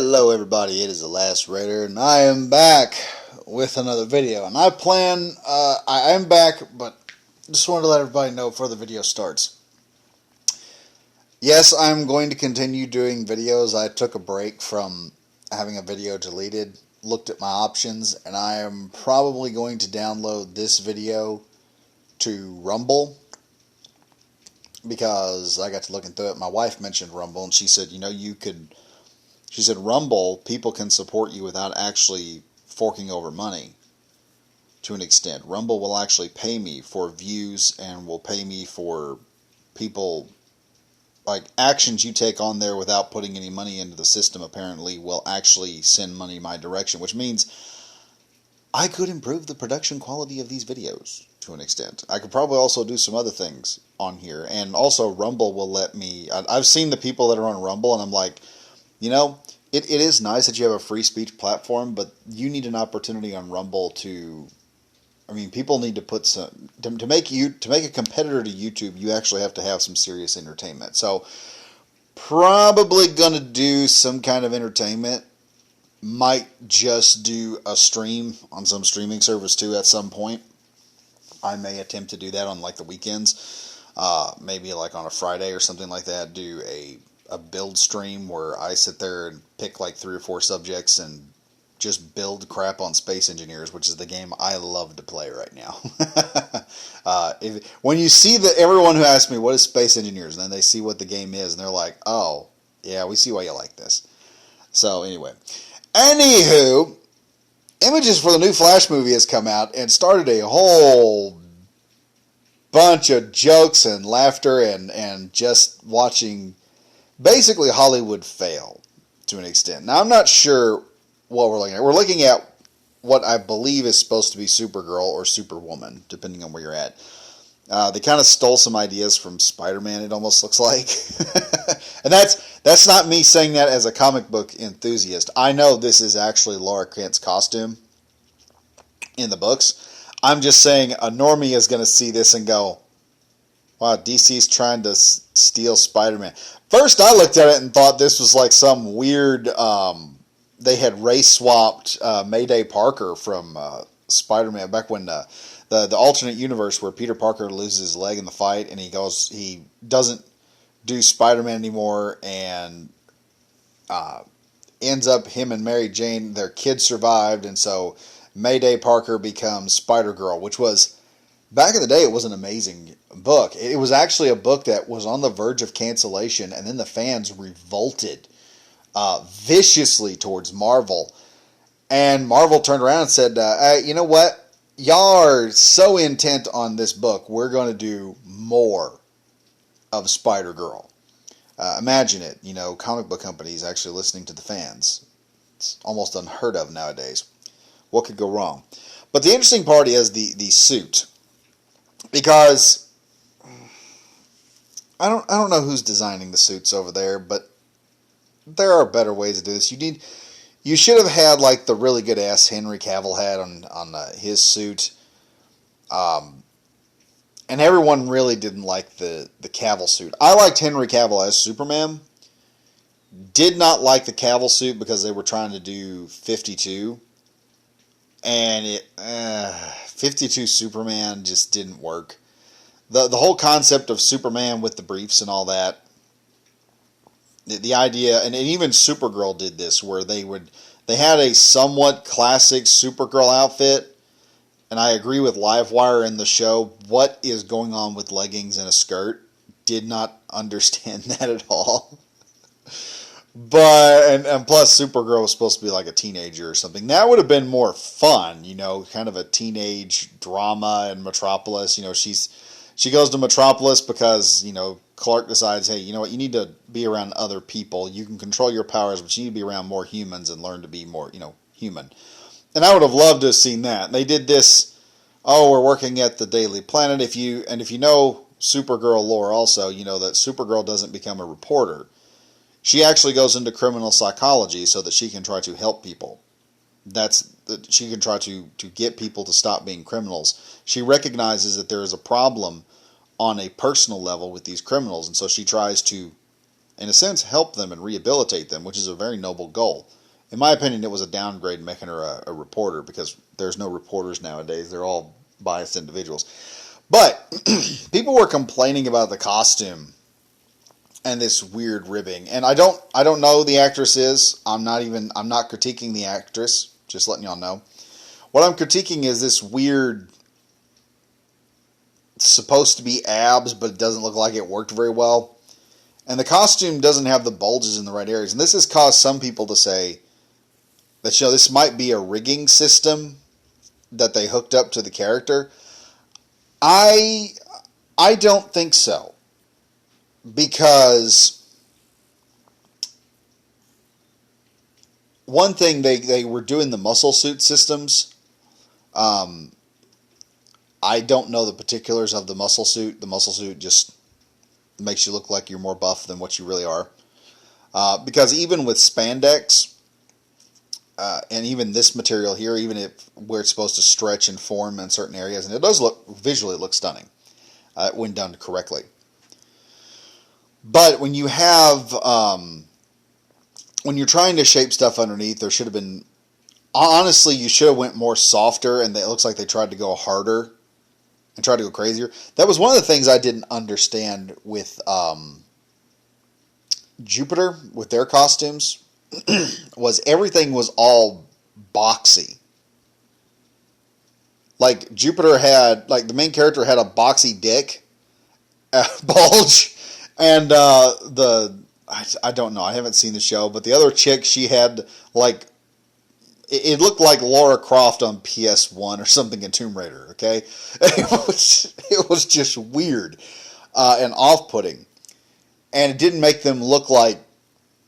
Hello everybody, it is the Last Raider, and I am back with another video. And I am back, but just wanted to let everybody know before the video starts. Yes, I'm going to continue doing videos. I took a break from having a video deleted, looked at my options, and I am probably going to download this video to Rumble, because I got to looking through it. My wife mentioned Rumble, and she said, she said, Rumble, people can support you without actually forking over money to an extent. Rumble will actually pay me for views and will pay me for people, like actions you take on there without putting any money into the system, apparently will actually send money my direction, which means I could improve the production quality of these videos to an extent. I could probably also do some other things on here, and also Rumble will let me, I've seen the people that are on Rumble, and I'm like, it is nice that you have a free speech platform, but you need an opportunity on Rumble to, people need to put some, to make a competitor to YouTube, you actually have to have some serious entertainment. So, probably gonna do some kind of entertainment. Might just do a stream on some streaming service too at some point. I may attempt to do that on like the weekends, maybe like on a Friday or something like that, do a build stream where I sit there and pick like 3 or 4 subjects and just build crap on Space Engineers, which is the game I love to play right now. When you see everyone who asks me, what is Space Engineers, and then they see what the game is, and they're like, oh, yeah, we see why you like this. So, anyway. Anywho, images for the new Flash movie has come out and started a whole bunch of jokes and laughter and just watching basically Hollywood fail to an extent. Now, I'm not sure what we're looking at. We're looking at what I believe is supposed to be Supergirl or Superwoman, depending on where you're at. They kind of stole some ideas from Spider-Man, it almost looks like. And that's not me saying that as a comic book enthusiast. I know this is actually Laura Kent's costume in the books. I'm just saying a normie is going to see this and go, wow, DC's trying to steal Spider-Man. First, I looked at it and thought this was like some weird, they had race-swapped Mayday Parker from Spider-Man back when the alternate universe where Peter Parker loses his leg in the fight and he doesn't do Spider-Man anymore and ends up him and Mary Jane, their kid survived, and so Mayday Parker becomes Spider-Girl, which was, back in the day, it was an amazing book. It was actually a book that was on the verge of cancellation, and then the fans revolted viciously towards Marvel. And Marvel turned around and said, hey, you know what? Y'all are so intent on this book, we're going to do more of Spider-Girl. Imagine it, comic book companies actually listening to the fans. It's almost unheard of nowadays. What could go wrong? But the interesting part is the suit. Because I don't know who's designing the suits over there, but there are better ways to do this. You should have had like the really good ass Henry Cavill had on his suit, and everyone really didn't like the Cavill suit. I liked Henry Cavill as Superman. Did not like the Cavill suit because they were trying to do 52. And 52 Superman just didn't work. The whole concept of Superman with the briefs and all that, the idea, and even Supergirl did this, where they had a somewhat classic Supergirl outfit, and I agree with Livewire in the show, what is going on with leggings and a skirt? Did not understand that at all. But, and plus Supergirl was supposed to be like a teenager or something. That would have been more fun, kind of a teenage drama in Metropolis. She goes to Metropolis because, Clark decides, hey, you know what, you need to be around other people. You can control your powers, but you need to be around more humans and learn to be more, human. And I would have loved to have seen that. They did this, we're working at the Daily Planet. If you know Supergirl lore also, you know that Supergirl doesn't become a reporter. She actually goes into criminal psychology so that she can try to help people. She can try to get people to stop being criminals. She recognizes that there is a problem on a personal level with these criminals, and so she tries to in a sense, help them and rehabilitate them, which is a very noble goal. In my opinion, it was a downgrade making her a reporter, because there's no reporters nowadays. They're all biased individuals. But people were complaining about the costume and this weird ribbing. And I don't know who the actress is. I'm not critiquing the actress, just letting y'all know. What I'm critiquing is this weird, supposed to be abs, but it doesn't look like it worked very well. And the costume doesn't have the bulges in the right areas. And this has caused some people to say that, this might be a rigging system that they hooked up to the character. I don't think so. Because one thing, they were doing the muscle suit systems. I don't know the particulars of the muscle suit. The muscle suit just makes you look like you're more buff than what you really are. Because even with spandex, and even this material here, even where it's supposed to stretch and form in certain areas, and it does visually look stunning when done correctly. But when you have, when you're trying to shape stuff underneath, there should have been, honestly, you should have went more softer, and it looks like they tried to go harder and tried to go crazier. That was one of the things I didn't understand with Jupiter, with their costumes, was everything was all boxy. Like, Jupiter had, like, the main character had a boxy dick, bulge, and I don't know, I haven't seen the show, but the other chick, she had, like, it looked like Lara Croft on PS1 or something in Tomb Raider, okay? It was just weird and off-putting. And it didn't make them look like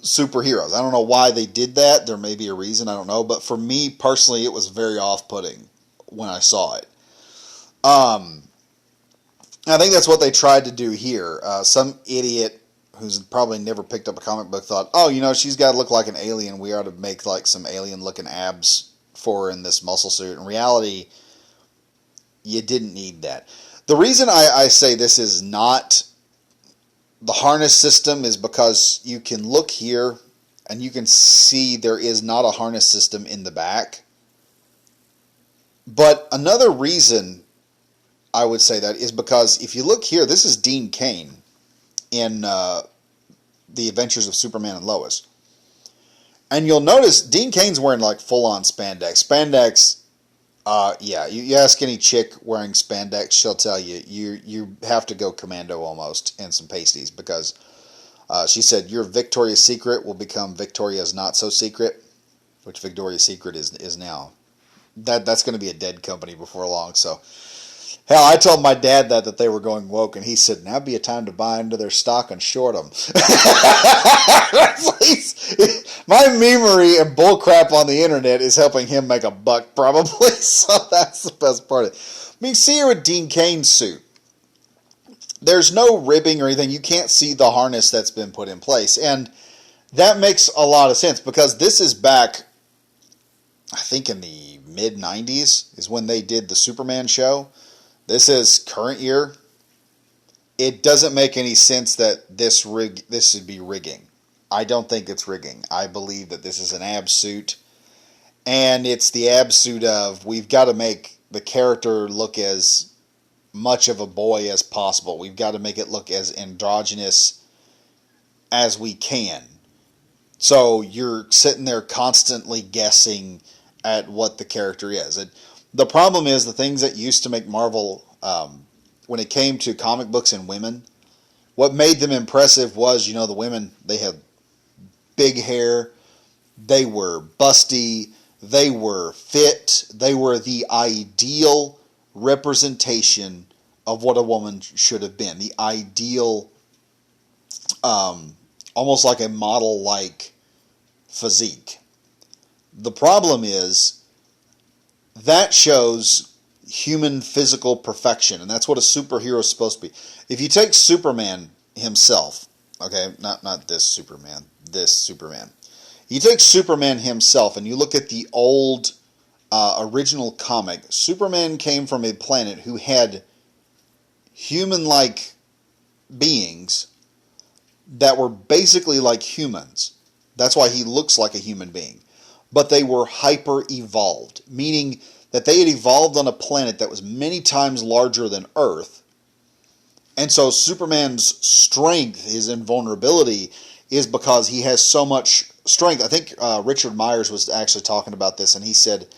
superheroes. I don't know why they did that. There may be a reason, I don't know. But for me, personally, it was very off-putting when I saw it. I think that's what they tried to do here. Some idiot who's probably never picked up a comic book thought, oh, she's got to look like an alien. We ought to make like some alien-looking abs for her in this muscle suit. In reality, you didn't need that. The reason I say this is not the harness system is because you can look here and you can see there is not a harness system in the back. But another reason I would say that is because if you look here, this is Dean Cain in The Adventures of Superman and Lois. And you'll notice Dean Cain's wearing like full-on spandex. Spandex, you ask any chick wearing spandex, she'll tell you, you have to go commando almost in some pasties, because she said your Victoria's Secret will become Victoria's Not So Secret, which Victoria's Secret is now. That's going to be a dead company before long, so... Hell, I told my dad that they were going woke, and he said, now be a time to buy into their stock and short them. My memery and bullcrap on the internet is helping him make a buck, probably, so that's the best part of it. I mean, see here with Dean Cain's suit. There's no ribbing or anything. You can't see the harness that's been put in place, and that makes a lot of sense, because this is back, I think in the mid-90s is when they did the Superman show. This is current year. It doesn't make any sense that this should be rigging. I don't think it's rigging. I believe that this is an ab suit. And it's the ab suit of, we've got to make the character look as much of a boy as possible. We've got to make it look as androgynous as we can. So you're sitting there constantly guessing at what the character is. The problem is the things that used to make Marvel, when it came to comic books and women, what made them impressive was, the women, they had big hair, they were busty, they were fit, they were the ideal representation of what a woman should have been. The ideal, almost like a model-like physique. The problem is, that shows human physical perfection, and that's what a superhero is supposed to be. If you take Superman himself, okay, not this Superman, this Superman. You take Superman himself and you look at the old original comic, Superman came from a planet who had human-like beings, that were basically like humans. That's why he looks like a human being. But they were hyper-evolved, meaning that they had evolved on a planet that was many times larger than Earth. And so Superman's strength, his invulnerability, is because he has so much strength. I think Richard Myers was actually talking about this, and he said,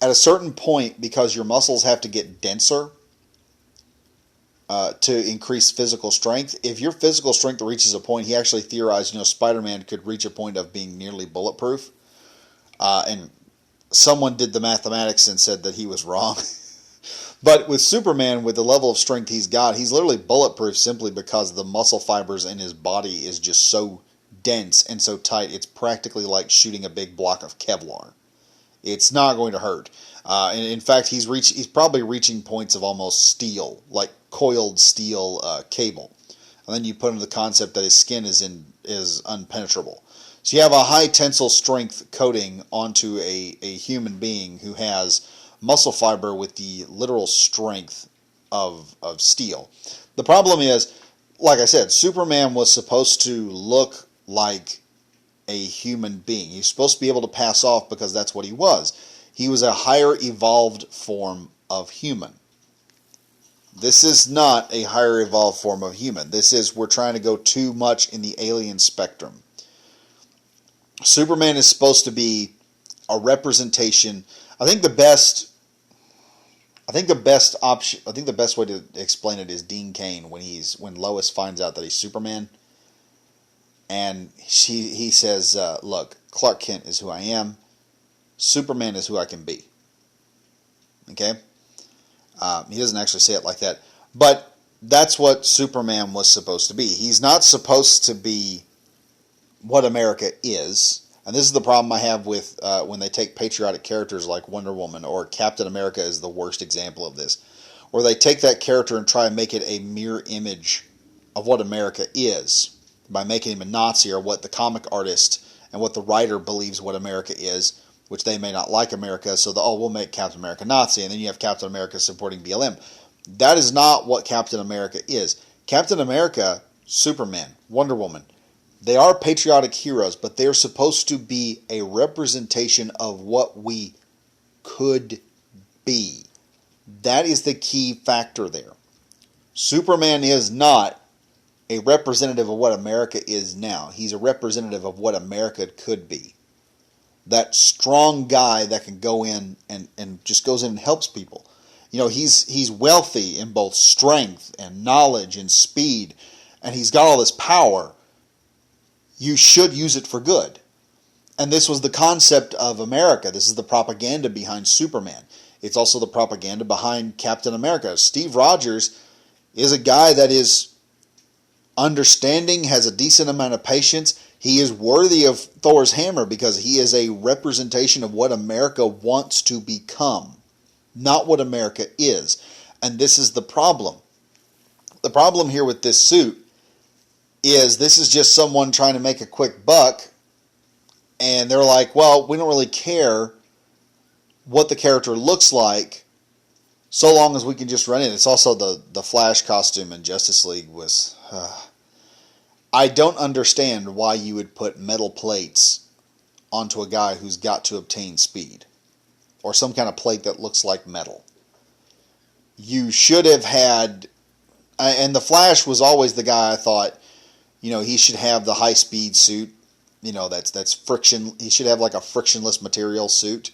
at a certain point, because your muscles have to get denser to increase physical strength, if your physical strength reaches a point, he actually theorized, Spider-Man could reach a point of being nearly bulletproof. And someone did the mathematics and said that he was wrong. But with Superman, with the level of strength he's got, he's literally bulletproof simply because the muscle fibers in his body is just so dense and so tight, it's practically like shooting a big block of Kevlar. It's not going to hurt. And in fact, he's probably reaching points of almost steel, like coiled steel cable. And then you put in the concept that his skin is unpenetrable. So you have a high tensile strength coating onto a human being who has muscle fiber with the literal strength of steel. The problem is, like I said, Superman was supposed to look like a human being. He's supposed to be able to pass off because that's what he was. He was a higher evolved form of human. This is not a higher evolved form of human. We're trying to go too much in the alien spectrum. Superman is supposed to be a representation. I think the best way to explain it is Dean Cain when Lois finds out that he's Superman, and he says, "Look, Clark Kent is who I am. Superman is who I can be." Okay, he doesn't actually say it like that, but that's what Superman was supposed to be. He's not supposed to be what America is. And this is the problem I have with when they take patriotic characters like Wonder Woman, or Captain America is the worst example of this, where they take that character and try and make it a mirror image of what America is by making him a Nazi, or what the comic artist and what the writer believes what America is, which they may not like America, so we'll make Captain America Nazi, and then you have Captain America supporting BLM. That is not what Captain America is. Captain America, Superman, Wonder Woman, they are patriotic heroes, but they're supposed to be a representation of what we could be. That is the key factor there. Superman is not a representative of what America is now. He's a representative of what America could be. That strong guy that can go in and just goes in and helps people. He's wealthy in both strength and knowledge and speed, and he's got all this power. You should use it for good. And this was the concept of America. This is the propaganda behind Superman. It's also the propaganda behind Captain America. Steve Rogers is a guy that is understanding, has a decent amount of patience. He is worthy of Thor's hammer because he is a representation of what America wants to become, not what America is. And this is the problem. The problem here with this suit is this is just someone trying to make a quick buck, and they're like, well, we don't really care what the character looks like so long as we can just run it. It's also the Flash costume in Justice League was... I don't understand why you would put metal plates onto a guy who's got to obtain speed, or some kind of plate that looks like metal. You should have had... And the Flash was always the guy I thought, he should have the high-speed suit. That's friction. He should have like a frictionless material suit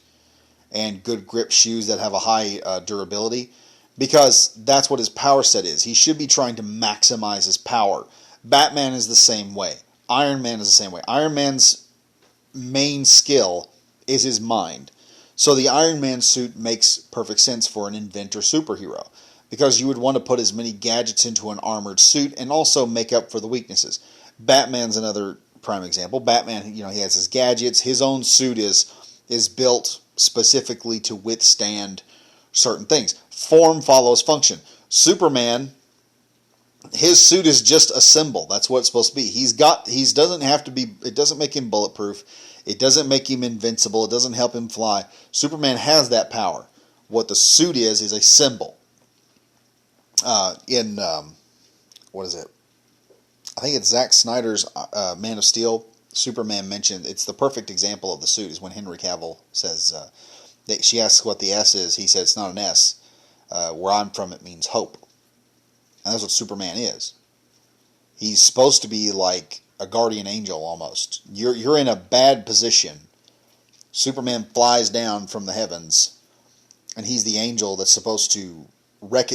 and good grip shoes that have a high durability, because that's what his power set is. He should be trying to maximize his power. Batman is the same way. Iron Man is the same way. Iron Man's main skill is his mind. So the Iron Man suit makes perfect sense for an inventor superhero, because you would want to put as many gadgets into an armored suit and also make up for the weaknesses. Batman's another prime example. Batman, he has his gadgets. His own suit is built specifically to withstand certain things. Form follows function. Superman, his suit is just a symbol. That's what it's supposed to be. Doesn't have to be. It doesn't make him bulletproof. It doesn't make him invincible. It doesn't help him fly. Superman has that power. What the suit is a symbol. What is it? I think it's Zack Snyder's Man of Steel. Superman mentioned it's the perfect example of the suit is when Henry Cavill says she asks what the S is. He said it's not an S. Where I'm from, it means hope, and that's what Superman is. He's supposed to be like a guardian angel almost. You're in a bad position. Superman flies down from the heavens, and he's the angel that's supposed to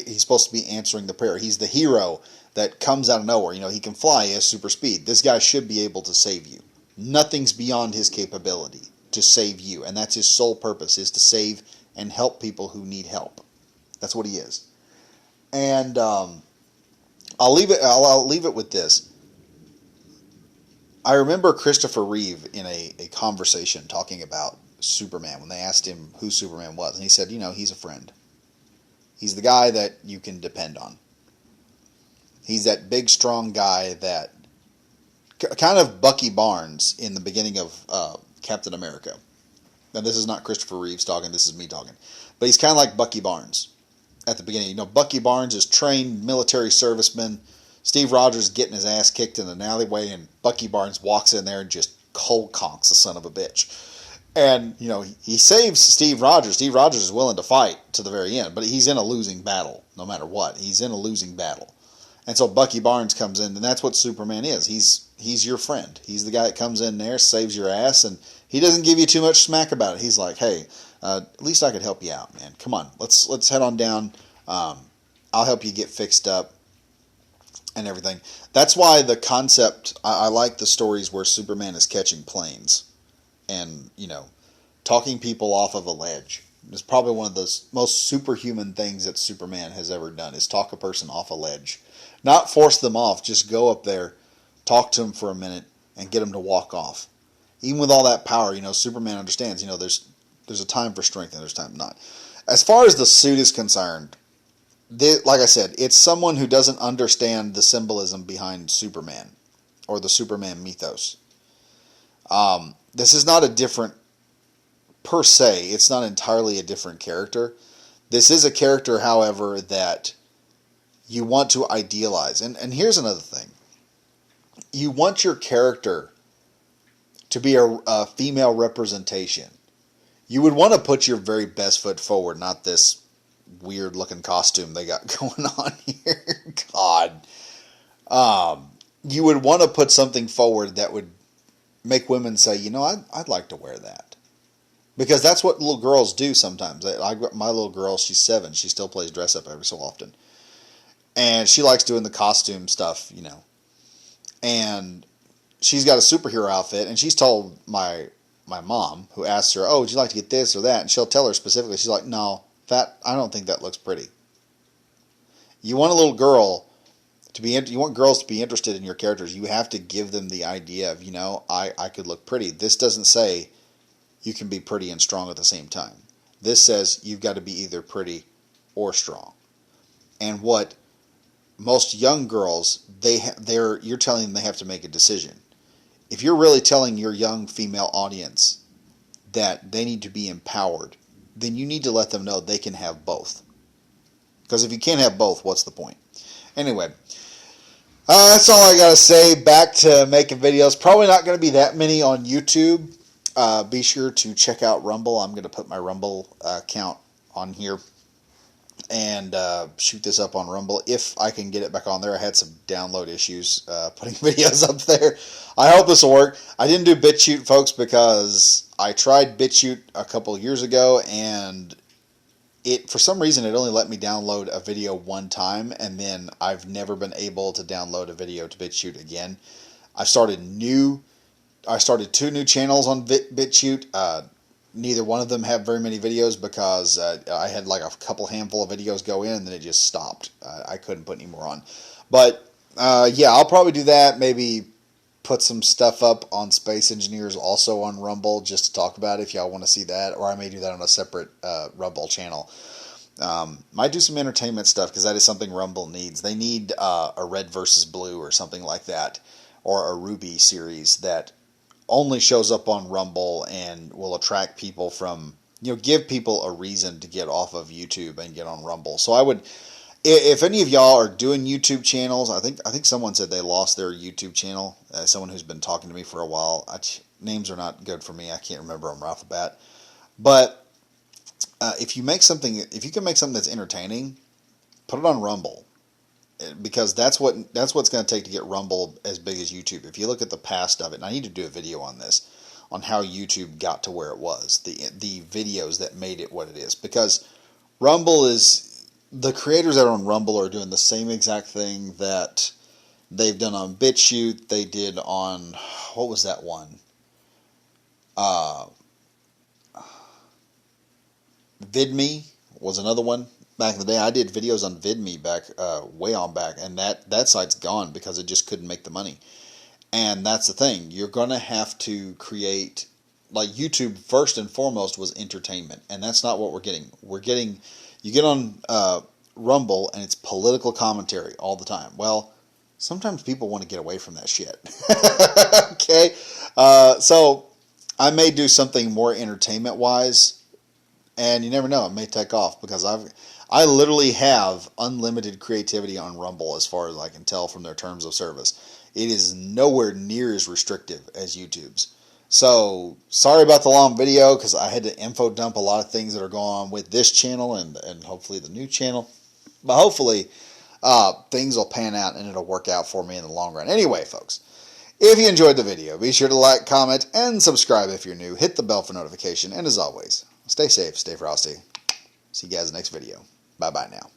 he's supposed to be answering the prayer. He's the hero that comes out of nowhere. He can fly, he has super speed. This guy should be able to save you. Nothing's beyond his capability to save you, and that's his sole purpose, is to save and help people who need help. That's what he is. And I'll leave it with this. I remember Christopher Reeve in a conversation talking about Superman when they asked him who Superman was, and he said, he's a friend. He's the guy that you can depend on. He's that big, strong guy that kind of Bucky Barnes in the beginning of Captain America. Now, this is not Christopher Reeves talking. This is me talking. But he's kind of like Bucky Barnes at the beginning. Bucky Barnes is trained military serviceman. Steve Rogers is getting his ass kicked in an alleyway, and Bucky Barnes walks in there and just cold conks the son of a bitch. And, he saves Steve Rogers. Steve Rogers is willing to fight to the very end, but he's in a losing battle no matter what. He's in a losing battle. And so Bucky Barnes comes in, and that's what Superman is. He's your friend. He's the guy that comes in there, saves your ass, and he doesn't give you too much smack about it. He's like, hey, at least I could help you out, man. Come on, let's head on down. I'll help you get fixed up and everything. That's why the concept, I like the stories where Superman is catching planes and, talking people off of a ledge. It's probably one of the most superhuman things that Superman has ever done, is talk a person off a ledge. Not force them off, just go up there, talk to them for a minute, and get them to walk off. Even with all that power, Superman understands, there's a time for strength and there's time not. As far as the suit is concerned, like I said, it's someone who doesn't understand the symbolism behind Superman or the Superman mythos. This is not a different, per se, it's not entirely a different character. This is a character, however, that you want to idealize. And here's another thing. You want your character to be a female representation. You would want to put your very best foot forward, not this weird looking costume they got going on here. God. You would want to put something forward that would make women say, I'd like to wear that. Because that's what little girls do sometimes. My little girl, she's 7. She still plays dress up every so often. And she likes doing the costume stuff, And she's got a superhero outfit, and she's told my mom, who asks her, would you like to get this or that? And she'll tell her specifically, she's like, no, I don't think that looks pretty. You want a little girl you want girls to be interested in your characters. You have to give them the idea of, I could look pretty. This doesn't say you can be pretty and strong at the same time. This says you've got to be either pretty or strong. And what most young girls, you're telling them they have to make a decision. If you're really telling your young female audience that they need to be empowered, then you need to let them know they can have both. Because if you can't have both, what's the point? Anyway, that's all I got to say. Back to making videos. Probably not going to be that many on YouTube. Be sure to check out Rumble. I'm going to put my Rumble account on here and shoot this up on Rumble if I can get it back on there. I had some download issues putting videos up there. I hope this will work. I didn't do BitChute, folks, because I tried BitChute a couple years ago, and for some reason it only let me download a video one time, and then I've never been able to download a video to BitChute again. I started 2 new channels on BitChute. Neither one of them have very many videos because I had like a couple handful of videos go in and then it just stopped. I couldn't put any more on. But yeah, I'll probably do that. Maybe put some stuff up on Space Engineers also on Rumble just to talk about it if y'all want to see that. Or I may do that on a separate Rumble channel. Might do some entertainment stuff because that is something Rumble needs. They need a Red versus Blue or something like that. Or a Ruby series that only shows up on Rumble and will attract people from, give people a reason to get off of YouTube and get on Rumble. So I would, If any of y'all are doing YouTube channels, I think someone said they lost their YouTube channel. Someone who's been talking to me for a while. Names are not good for me. I can't remember them right off the bat. But if you can make something that's entertaining, put it on Rumble, because that's what's going to take to get Rumble as big as YouTube. If you look at the past of it, and I need to do a video on this, on how YouTube got to where it was, the videos that made it what it is, because Rumble is. The creators that are on Rumble are doing the same exact thing that they've done on BitChute. They did on, what was that one? VidMe was another one back in the day. I did videos on VidMe back way on back, and that site's gone because it just couldn't make the money. And that's the thing. You're going to have to create, like YouTube first and foremost was entertainment, and that's not what we're getting. You get on Rumble, and it's political commentary all the time. Well, sometimes people want to get away from that shit. Okay? So I may do something more entertainment-wise, and you never know. It may take off, because I literally have unlimited creativity on Rumble as far as I can tell from their terms of service. It is nowhere near as restrictive as YouTube's. So, sorry about the long video, because I had to info dump a lot of things that are going on with this channel and hopefully the new channel. But hopefully, things will pan out and it'll work out for me in the long run. Anyway, folks, if you enjoyed the video, be sure to like, comment, and subscribe if you're new. Hit the bell for notification. And as always, stay safe, stay frosty. See you guys in the next video. Bye-bye now.